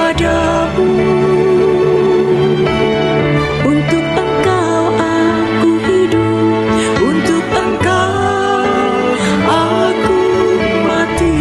kepadamu. Untuk Engkau aku hidup, untuk Engkau aku mati.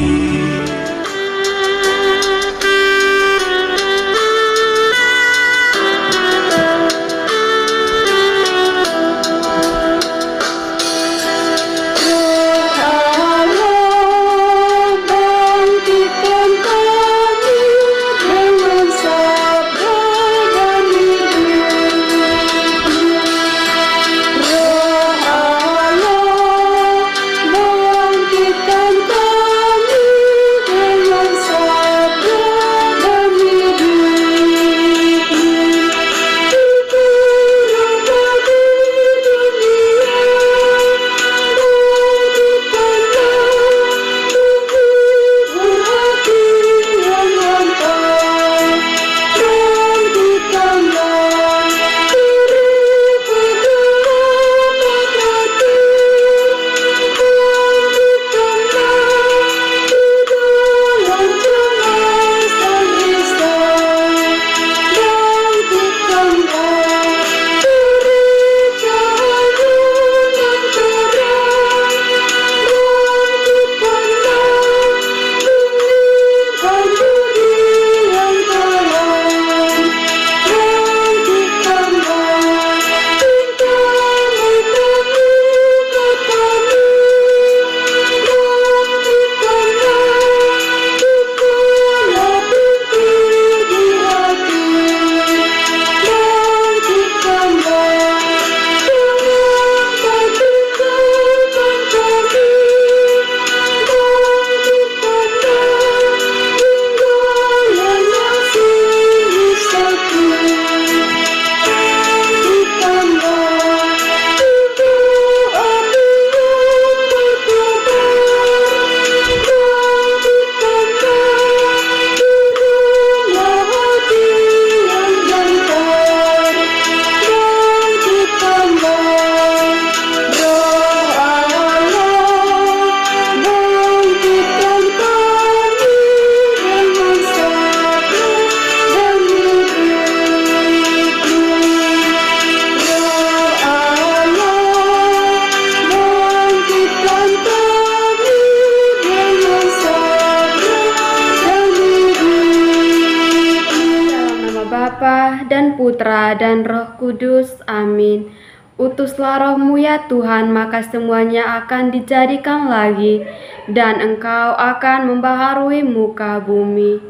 Bapa dan Putra dan Roh Kudus. Amin. Utuslah Roh-Mu ya Tuhan, maka semuanya akan dijadikan lagi, dan Engkau akan membaharui muka bumi.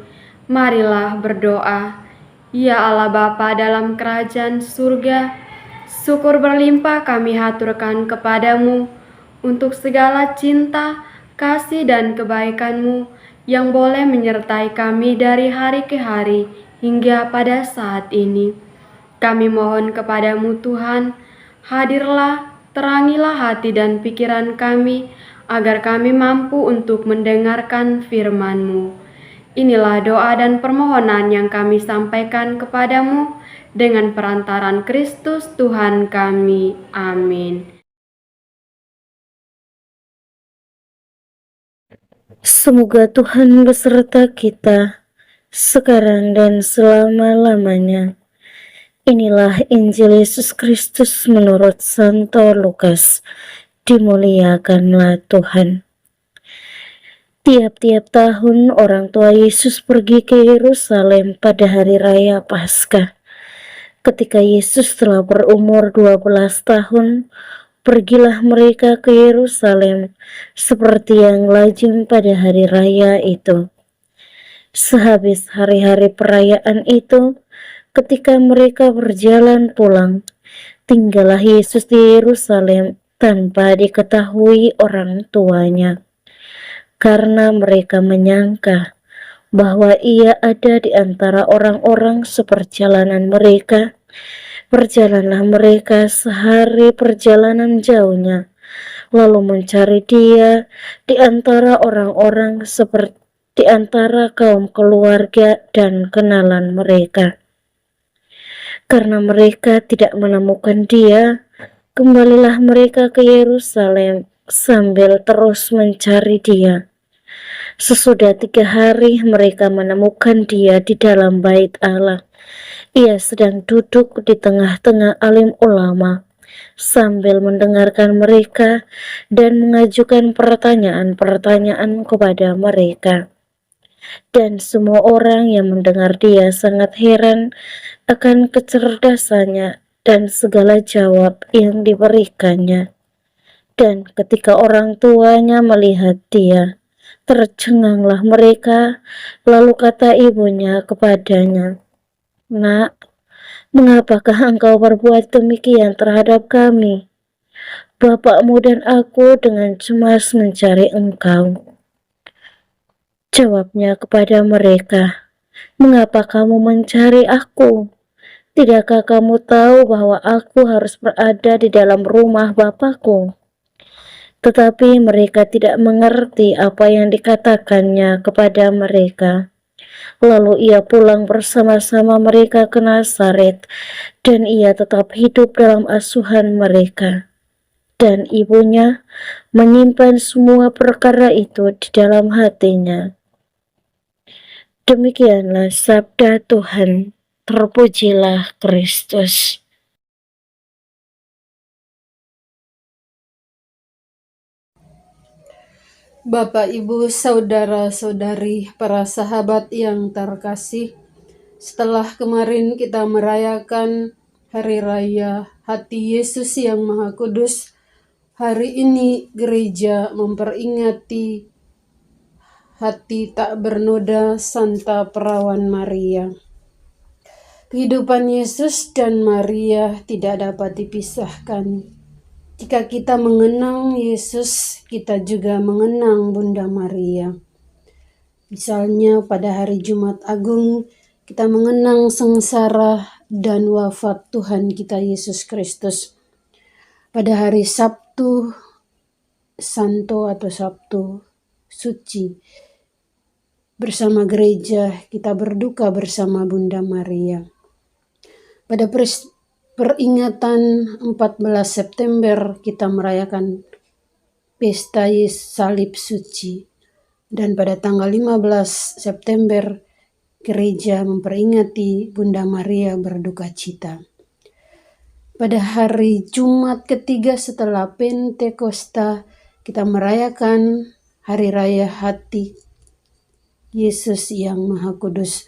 Marilah berdoa. Ya Allah Bapa dalam kerajaan surga, syukur berlimpah kami haturkan kepadamu untuk segala cinta, kasih dan kebaikan-Mu yang boleh menyertai kami dari hari ke hari hingga pada saat ini. Kami mohon kepadamu Tuhan, hadirlah, terangilah hati dan pikiran kami, agar kami mampu untuk mendengarkan firman-Mu. Inilah doa dan permohonan yang kami sampaikan kepadamu dengan perantaran Kristus Tuhan kami. Amin. Semoga Tuhan beserta kita, sekarang dan selama-lamanya. Inilah Injil Yesus Kristus menurut Santo Lukas. Dimuliakanlah Tuhan. Tiap-tiap tahun orang tua Yesus pergi ke Yerusalem pada hari raya Paskah. Ketika Yesus telah berumur 12 tahun, pergilah mereka ke Yerusalem seperti yang lazim pada hari raya itu. Sehabis hari-hari perayaan itu, ketika mereka berjalan pulang, tinggallah Yesus di Yerusalem tanpa diketahui orang tuanya, karena mereka menyangka bahwa ia ada di antara orang-orang seperjalanan mereka. Berjalanlah mereka sehari perjalanan jauhnya, lalu mencari dia di antara orang-orang seperti di antara kaum keluarga dan kenalan mereka. Karena mereka tidak menemukan dia, kembalilah mereka ke Yerusalem sambil terus mencari dia. Sesudah 3 hari mereka menemukan dia di dalam bait Allah. Ia sedang duduk di tengah-tengah alim ulama sambil mendengarkan mereka dan mengajukan pertanyaan-pertanyaan kepada mereka. Dan semua orang yang mendengar dia sangat heran akan kecerdasannya dan segala jawab yang diberikannya. Dan ketika orang tuanya melihat dia, tercenganglah mereka. Lalu kata ibunya kepadanya, "Nak, mengapakah engkau berbuat demikian terhadap kami? Bapakmu dan aku dengan cemas mencari engkau." Jawabnya kepada mereka, "Mengapa kamu mencari aku? Tidakkah kamu tahu bahwa aku harus berada di dalam rumah Bapakku?" Tetapi mereka tidak mengerti apa yang dikatakannya kepada mereka. Lalu ia pulang bersama-sama mereka ke Nazaret, dan ia tetap hidup dalam asuhan mereka. Dan ibunya menyimpan semua perkara itu di dalam hatinya. Demikianlah sabda Tuhan. Terpujilah Kristus. Bapak, Ibu, saudara-saudari, para sahabat yang terkasih, setelah kemarin kita merayakan Hari Raya Hati Yesus yang Maha Kudus, hari ini gereja memperingati Hati Tak Bernoda Santa Perawan Maria. Kehidupan Yesus dan Maria tidak dapat dipisahkan. Jika kita mengenang Yesus, kita juga mengenang Bunda Maria. Misalnya pada hari Jumat Agung, kita mengenang sengsara dan wafat Tuhan kita Yesus Kristus. Pada hari Sabtu Santo atau Sabtu Suci, bersama gereja kita berduka bersama Bunda Maria. Pada peringatan 14 September kita merayakan Pesta Salib Suci, dan pada tanggal 15 September gereja memperingati Bunda Maria berduka cita. Pada hari Jumat ketiga setelah Pentakosta kita merayakan Hari Raya Hati Yesus yang Maha Kudus,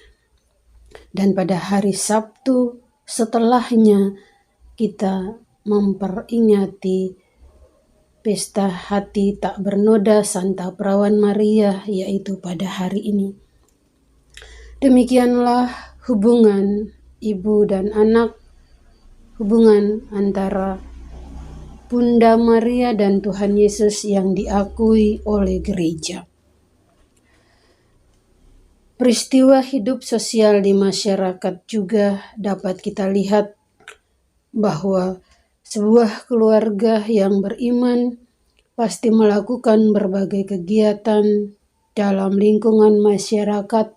dan pada hari Sabtu setelahnya kita memperingati Pesta Hati Tak Bernoda Santa Perawan Maria, yaitu pada hari ini. Demikianlah hubungan ibu dan anak, hubungan antara Bunda Maria dan Tuhan Yesus yang diakui oleh gereja. Peristiwa hidup sosial di masyarakat juga dapat kita lihat bahwa sebuah keluarga yang beriman pasti melakukan berbagai kegiatan dalam lingkungan masyarakat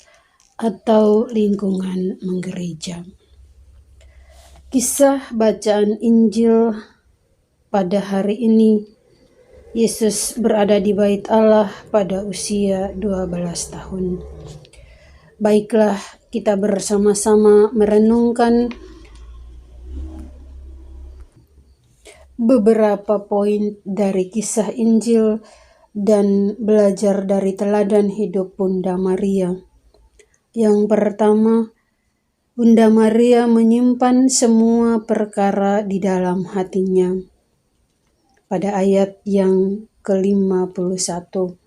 atau lingkungan menggereja. Kisah bacaan Injil pada hari ini, Yesus berada di bait Allah pada usia 12 tahun. Baiklah, kita bersama-sama merenungkan beberapa poin dari kisah Injil dan belajar dari teladan hidup Bunda Maria. Yang pertama, Bunda Maria menyimpan semua perkara di dalam hatinya. Pada ayat yang ke-51,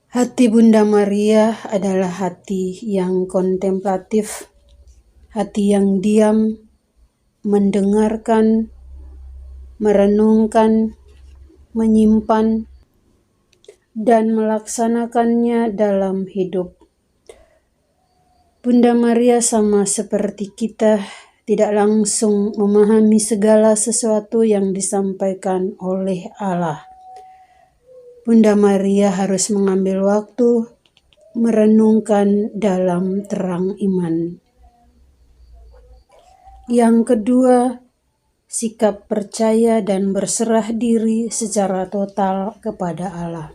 hati Bunda Maria adalah hati yang kontemplatif, hati yang diam, mendengarkan, merenungkan, menyimpan, dan melaksanakannya dalam hidup. Bunda Maria sama seperti kita, tidak langsung memahami segala sesuatu yang disampaikan oleh Allah. Bunda Maria harus mengambil waktu merenungkan dalam terang iman. Yang kedua, sikap percaya dan berserah diri secara total kepada Allah.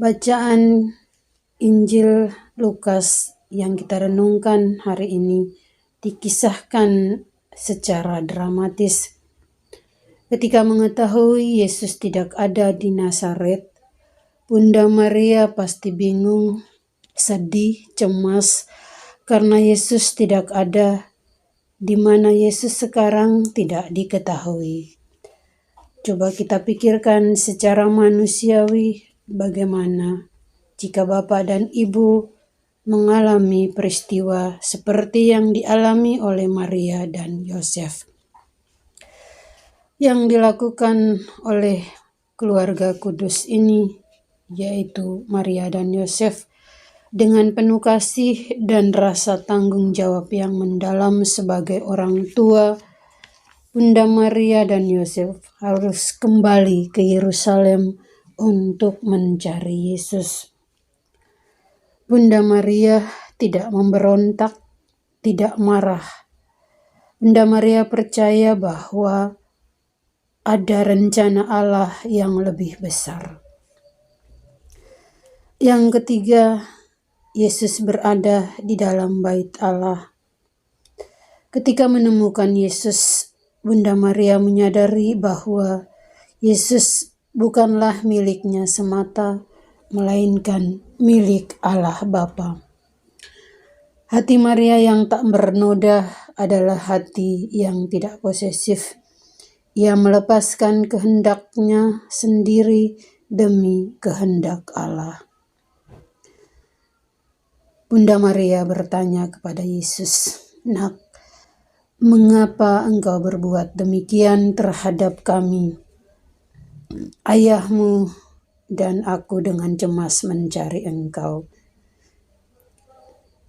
Bacaan Injil Lukas yang kita renungkan hari ini dikisahkan secara dramatis. Ketika mengetahui Yesus tidak ada di Nazaret, Bunda Maria pasti bingung, sedih, cemas karena Yesus tidak ada. Di mana Yesus sekarang tidak diketahui. Coba kita pikirkan secara manusiawi bagaimana jika Bapak dan Ibu mengalami peristiwa seperti yang dialami oleh Maria dan Yosef. Yang dilakukan oleh keluarga kudus ini, yaitu Maria dan Yosef, dengan penuh kasih dan rasa tanggung jawab yang mendalam sebagai orang tua, Bunda Maria dan Yosef harus kembali ke Yerusalem untuk mencari Yesus. Bunda Maria tidak memberontak, tidak marah. Bunda Maria percaya bahwa ada rencana Allah yang lebih besar. Yang ketiga, Yesus berada di dalam bait Allah. Ketika menemukan Yesus, Bunda Maria menyadari bahwa Yesus bukanlah miliknya semata, melainkan milik Allah Bapa. Hati Maria yang tak bernoda adalah hati yang tidak posesif. Ia melepaskan kehendaknya sendiri demi kehendak Allah. Bunda Maria bertanya kepada Yesus, "Nak, mengapa engkau berbuat demikian terhadap kami? Ayahmu dan aku dengan cemas mencari engkau."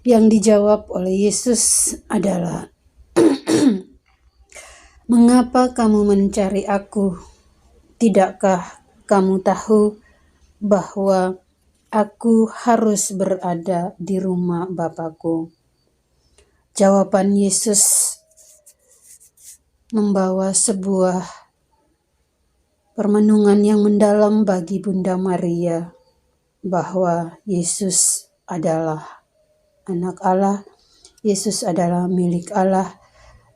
Yang dijawab oleh Yesus adalah, "Mengapa kamu mencari aku? Tidakkah kamu tahu bahwa aku harus berada di rumah Bapakku?" Jawaban Yesus membawa sebuah permenungan yang mendalam bagi Bunda Maria, bahwa Yesus adalah anak Allah, Yesus adalah milik Allah,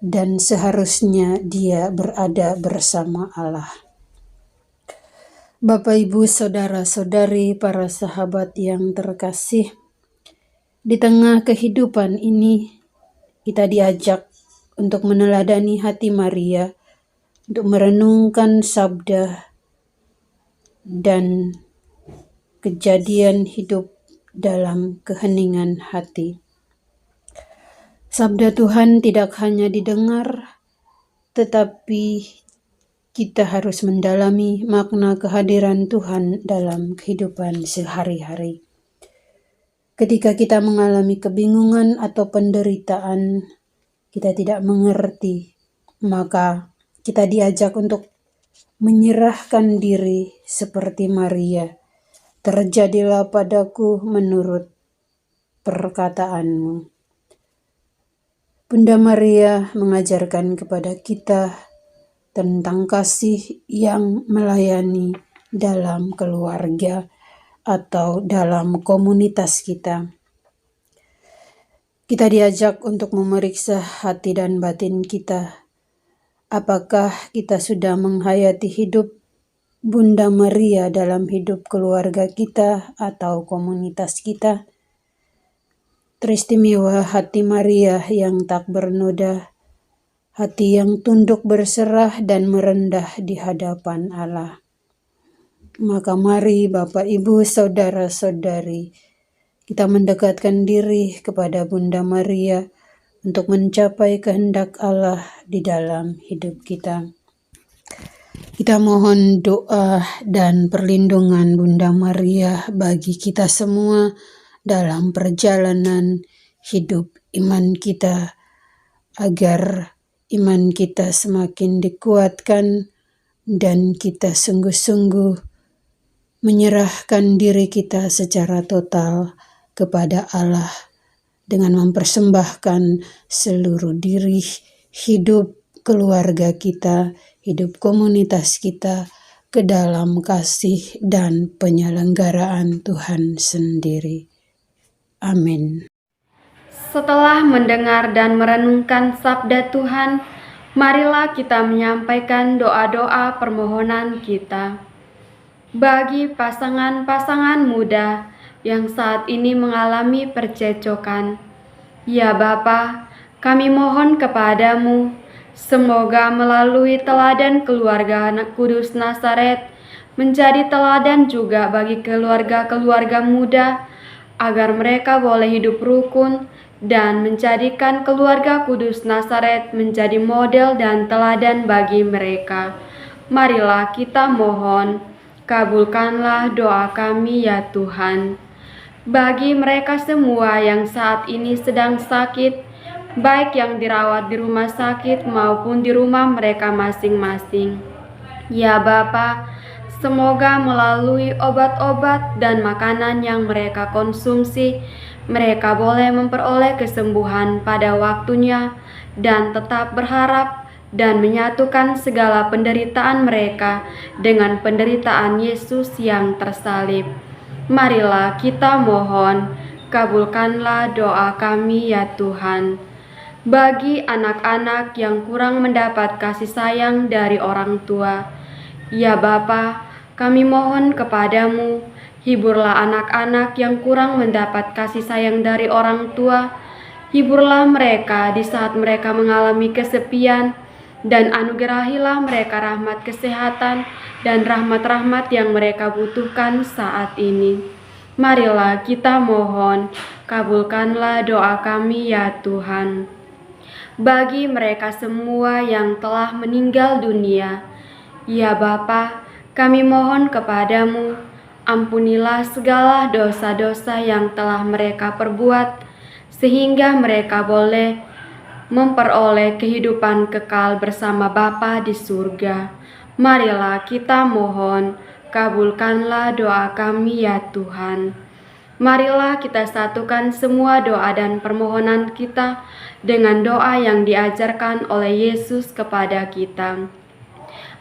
dan seharusnya dia berada bersama Allah. Bapak, Ibu, Saudara-saudari, para sahabat yang terkasih, di tengah kehidupan ini kita diajak untuk meneladani hati Maria, untuk merenungkan sabda dan kejadian hidup dalam keheningan hati. Sabda Tuhan tidak hanya didengar, tetapi kita harus mendalami makna kehadiran Tuhan dalam kehidupan sehari-hari. Ketika kita mengalami kebingungan atau penderitaan, kita tidak mengerti, maka kita diajak untuk menyerahkan diri seperti Maria. Terjadilah padaku menurut perkataanmu. Bunda Maria mengajarkan kepada kita tentang kasih yang melayani dalam keluarga atau dalam komunitas kita. Kita diajak untuk memeriksa hati dan batin kita. Apakah kita sudah menghayati hidup Bunda Maria dalam hidup keluarga kita atau komunitas kita? Teristimewa hati Maria yang tak bernoda, hati yang tunduk berserah dan merendah di hadapan Allah. Maka mari Bapak, Ibu, Saudara-saudari, kita mendekatkan diri kepada Bunda Maria untuk mencapai kehendak Allah di dalam hidup kita. Kita mohon doa dan perlindungan Bunda Maria bagi kita semua dalam perjalanan hidup iman kita, agar iman kita semakin dikuatkan dan kita sungguh-sungguh menyerahkan diri kita secara total kepada Allah dengan mempersembahkan seluruh diri, hidup keluarga kita, hidup komunitas kita ke dalam kasih dan penyelenggaraan Tuhan sendiri. Amin. Setelah mendengar dan merenungkan sabda Tuhan, marilah kita menyampaikan doa-doa permohonan kita. Bagi pasangan-pasangan muda yang saat ini mengalami percecokan, ya Bapa, kami mohon kepadamu, semoga melalui teladan keluarga Anak Kudus Nazaret, menjadi teladan juga bagi keluarga-keluarga muda, agar mereka boleh hidup rukun dan menjadikan keluarga Kudus Nazaret menjadi model dan teladan bagi mereka. Marilah kita mohon, kabulkanlah doa kami ya Tuhan. Bagi mereka semua yang saat ini sedang sakit, baik yang dirawat di rumah sakit maupun di rumah mereka masing-masing, ya Bapa, semoga melalui obat-obat dan makanan yang mereka konsumsi, mereka boleh memperoleh kesembuhan pada waktunya dan tetap berharap dan menyatukan segala penderitaan mereka dengan penderitaan Yesus yang tersalib. Marilah kita mohon, kabulkanlah doa kami ya Tuhan. Bagi anak-anak yang kurang mendapat kasih sayang dari orang tua, ya Bapa, kami mohon kepadamu, hiburlah anak-anak yang kurang mendapat kasih sayang dari orang tua, hiburlah mereka di saat mereka mengalami kesepian, dan anugerahilah mereka rahmat kesehatan dan rahmat-rahmat yang mereka butuhkan saat ini. Marilah kita mohon, kabulkanlah doa kami ya Tuhan. Bagi mereka semua yang telah meninggal dunia, ya Bapa, kami mohon kepadamu, ampunilah segala dosa-dosa yang telah mereka perbuat, sehingga mereka boleh memperoleh kehidupan kekal bersama Bapa di surga. Marilah kita mohon, kabulkanlah doa kami ya Tuhan. Marilah kita satukan semua doa dan permohonan kita dengan doa yang diajarkan oleh Yesus kepada kita.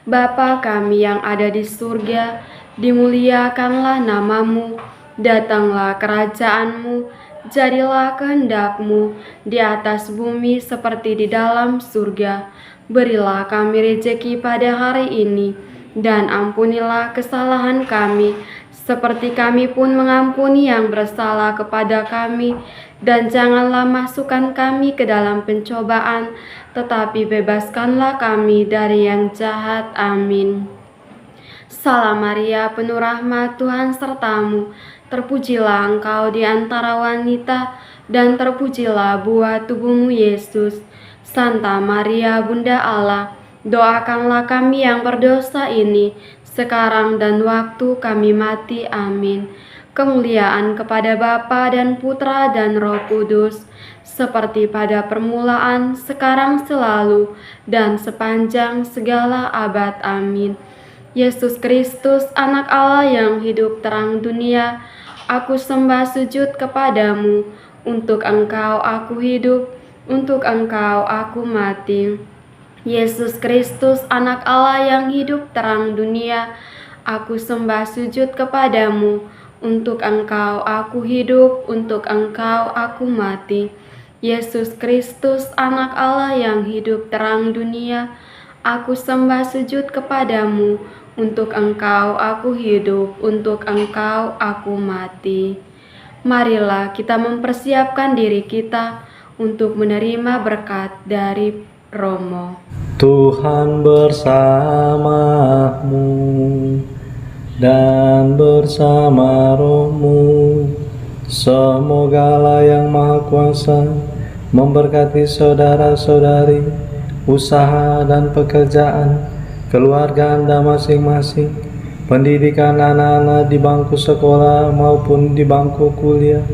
Bapa kami yang ada di surga, dimuliakanlah namamu, datanglah kerajaanmu, jadilah kehendakmu di atas bumi seperti di dalam surga. Berilah kami rejeki pada hari ini, dan ampunilah kesalahan kami, seperti kami pun mengampuni yang bersalah kepada kami, dan janganlah masukkan kami ke dalam pencobaan, tetapi bebaskanlah kami dari yang jahat. Amin. Salam Maria, penuh rahmat, Tuhan sertamu, terpujilah engkau di antara wanita, dan terpujilah buah tubuhmu Yesus. Santa Maria, Bunda Allah, doakanlah kami yang berdosa ini, sekarang dan waktu kami mati. Amin. Kemuliaan kepada Bapa dan Putra dan Roh Kudus, seperti pada permulaan, sekarang, selalu, dan sepanjang segala abad. Amin. Yesus Kristus, Anak Allah yang hidup terang dunia, aku sembah sujud kepadamu. Untuk Engkau aku hidup, untuk Engkau aku mati. Yesus Kristus, Anak Allah yang hidup terang dunia, aku sembah sujud kepadamu. Untuk Engkau aku hidup, untuk Engkau aku mati. Yesus Kristus, Anak Allah yang hidup terang dunia, aku sembah sujud kepadamu. Untuk Engkau aku hidup, untuk Engkau aku mati. Marilah kita mempersiapkan diri kita untuk menerima berkat dari Romo. Tuhan bersamamu dan bersama rohmu. Semoga Allah yang Maha Kuasa memberkati saudara-saudari, usaha dan pekerjaan, keluarga Anda masing-masing, pendidikan anak-anak di bangku sekolah maupun di bangku kuliah,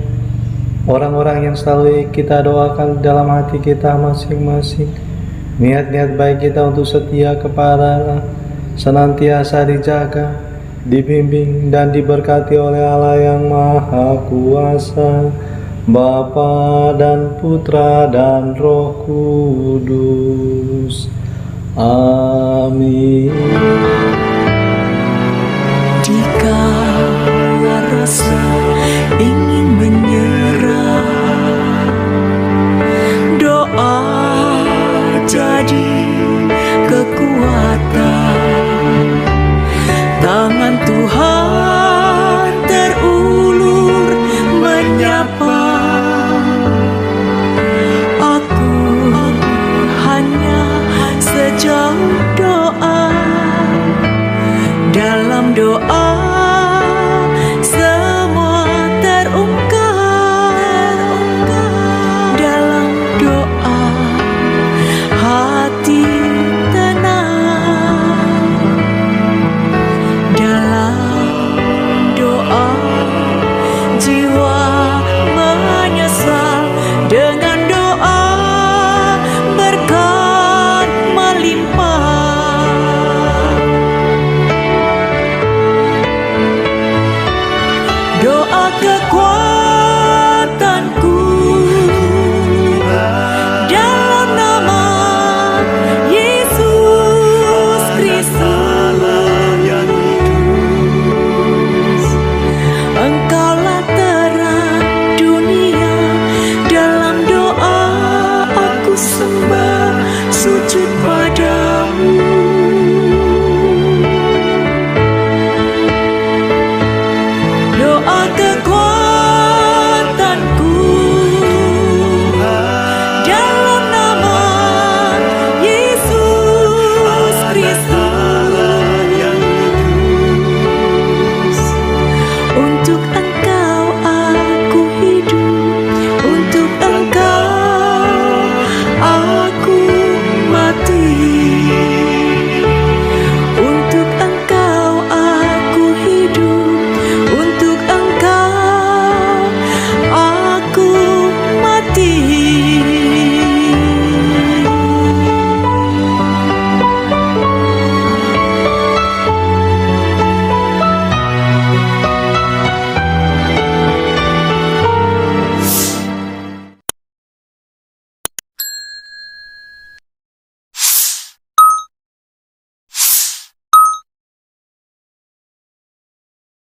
orang-orang yang selalu kita doakan dalam hati kita masing-masing. Niat-niat baik kita untuk setia kepada Allah senantiasa dijaga, dibimbing dan diberkati oleh Allah yang Maha Kuasa, Bapa dan Putra dan Roh Kudus. Amin. kuasa,